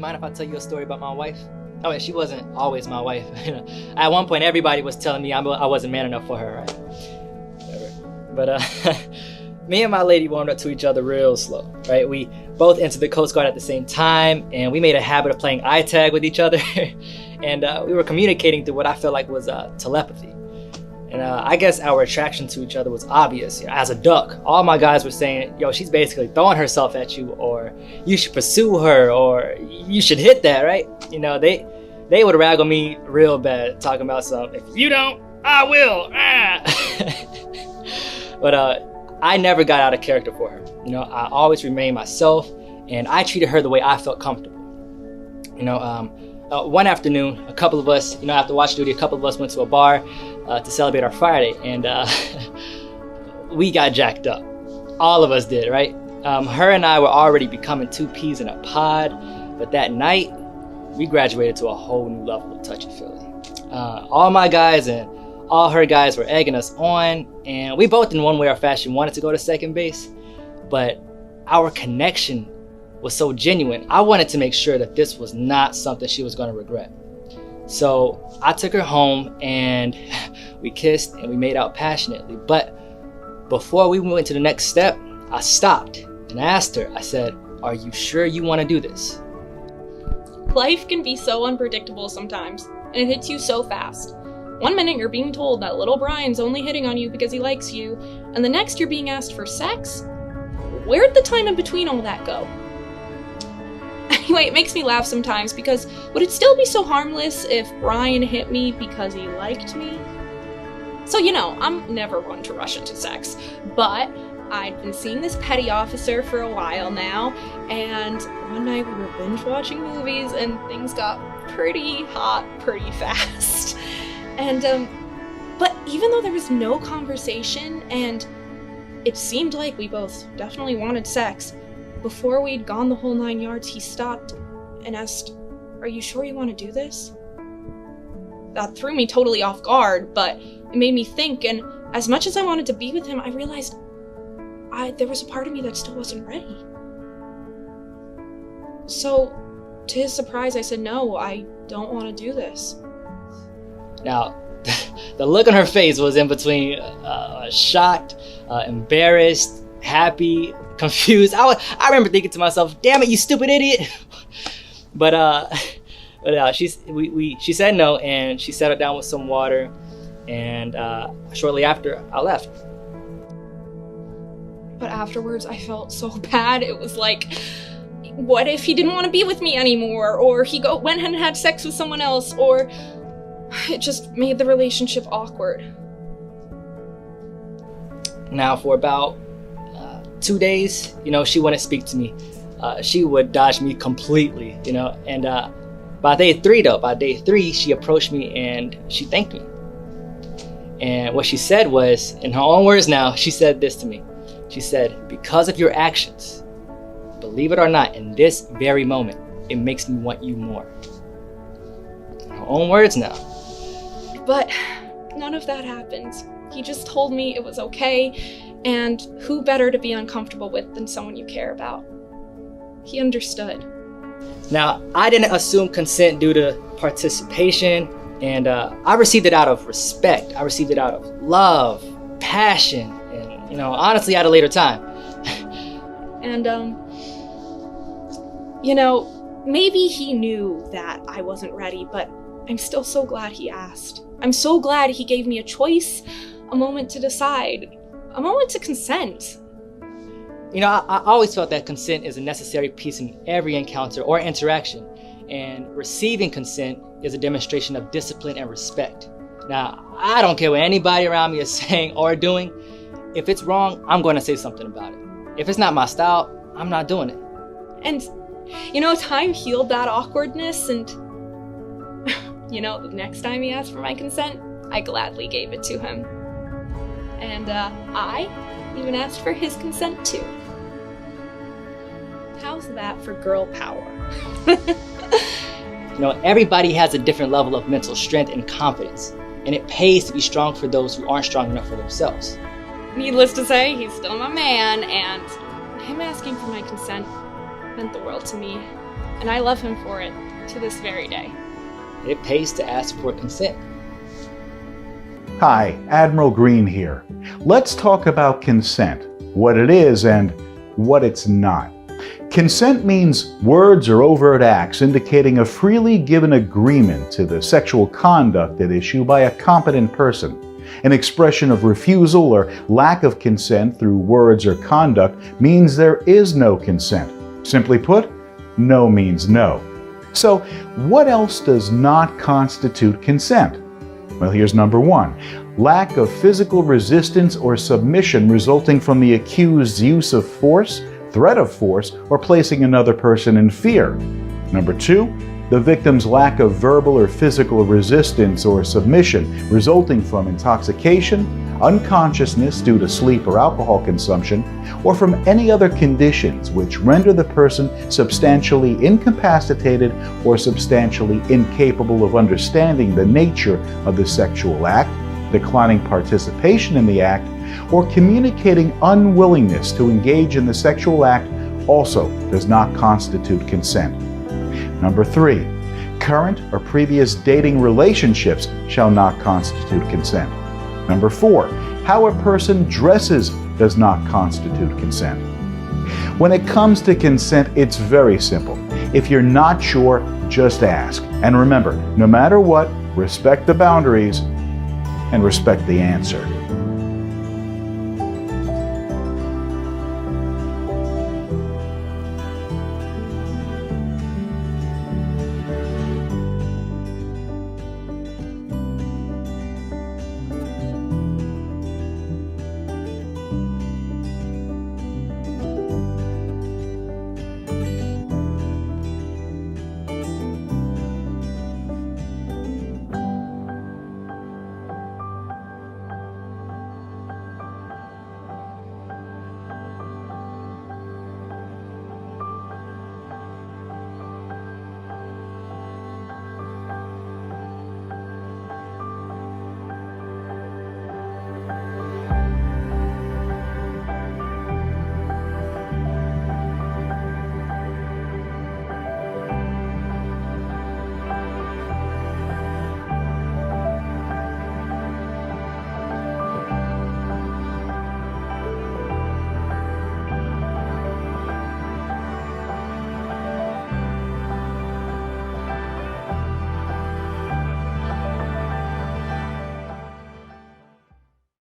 mind if I tell you a story about my wife? Oh, and she wasn't always my wife. At one point, everybody was telling me I wasn't man enough for her, right? Whatever. But me and my lady warmed up to each other real slow, right? We both entered the Coast Guard at the same time, and we made a habit of playing eye tag with each other. And we were communicating through what I felt like was telepathy. And I guess our attraction to each other was obvious. You know, as a duck, all my guys were saying, yo, she's basically throwing herself at you, or you should pursue her, or you should hit that, right? You know, they would rag on me real bad, talking about some, if you don't, I will. But I never got out of character for her. You know, I always remained myself, and I treated her the way I felt comfortable. You know, one afternoon, a couple of us, you know, after watch duty, a couple of us went to a bar to celebrate our Friday, and we got jacked up. All of us did, right? Her and I were already becoming two peas in a pod, but that night, we graduated to a whole new level of touchy-feely. All my guys and all her guys were egging us on, and we both in one way or fashion wanted to go to second base, but our connection was so genuine. I wanted to make sure that this was not something she was going to regret. So I took her home, and we kissed and we made out passionately. But before we went to the next step, I stopped and asked her, I said, are you sure you want to do this? Life can be so unpredictable sometimes, and it hits you so fast. One minute you're being told that little Brian's only hitting on you because he likes you, and the next you're being asked for sex? Where'd the time in between all that go? Anyway, it makes me laugh sometimes, because would it still be so harmless if Brian hit me because he liked me? So, you know, I'm never one to rush into sex, but I'd been seeing this petty officer for a while now, and one night we were binge watching movies and things got pretty hot pretty fast. And, but even though there was no conversation and it seemed like we both definitely wanted sex, before we'd gone the whole 9 yards, he stopped and asked, are you sure you want to do this? That threw me totally off guard, but it made me think, and as much as I wanted to be with him, I realized there was a part of me that still wasn't ready. So, to his surprise, I said, no, I don't want to do this. Now, the look on her face was in between shocked, embarrassed, happy, confused. I remember thinking to myself, damn it, you stupid idiot. But she said no, and she settled down with some water, and shortly after, I left. But afterwards, I felt so bad. It was like, what if he didn't want to be with me anymore? Or he went and had sex with someone else? Or it just made the relationship awkward. Now, for about 2 days, you know, she wouldn't speak to me. She would dodge me completely, you know. And by day three, she approached me and she thanked me. And what she said was, in her own words now, she said this to me. She said, because of your actions, believe it or not, in this very moment, it makes me want you more. In her own words now. But none of that happened. He just told me it was okay, and who better to be uncomfortable with than someone you care about? He understood. Now, I didn't assume consent due to participation, and I received it out of respect. I received it out of love, passion, and, you know, honestly, at a later time. And, you know, maybe he knew that I wasn't ready, but I'm still so glad he asked. I'm so glad he gave me a choice, a moment to decide, a moment to consent. You know, I always felt that consent is a necessary piece in every encounter or interaction, and receiving consent is a demonstration of discipline and respect. Now, I don't care what anybody around me is saying or doing. If it's wrong, I'm going to say something about it. If it's not my style, I'm not doing it. And, you know, time healed that awkwardness, and, you know, the next time he asked for my consent, I gladly gave it to him. And I even asked for his consent too. How's that for girl power? You know, everybody has a different level of mental strength and confidence, and it pays to be strong for those who aren't strong enough for themselves. Needless to say, he's still my man, and him asking for my consent meant the world to me. and I love him for it to this very day. It pays to ask for consent. Hi, Admiral Green here. Let's talk about consent, what it is and what it's not. Consent means words or overt acts indicating a freely given agreement to the sexual conduct at issue by a competent person. An expression of refusal or lack of consent through words or conduct means there is no consent. Simply put, no means no. So, what else does not constitute consent? Well, here's number one. Lack of physical resistance or submission resulting from the accused's use of force, threat of force, or placing another person in fear. Number two, the victim's lack of verbal or physical resistance or submission resulting from intoxication, unconsciousness due to sleep or alcohol consumption, or from any other conditions which render the person substantially incapacitated or substantially incapable of understanding the nature of the sexual act, declining participation in the act, or communicating unwillingness to engage in the sexual act also does not constitute consent. Number three, current or previous dating relationships shall not constitute consent. Number four, how a person dresses does not constitute consent. When it comes to consent, it's very simple. If you're not sure, just ask. And remember, no matter what, respect the boundaries and respect the answer.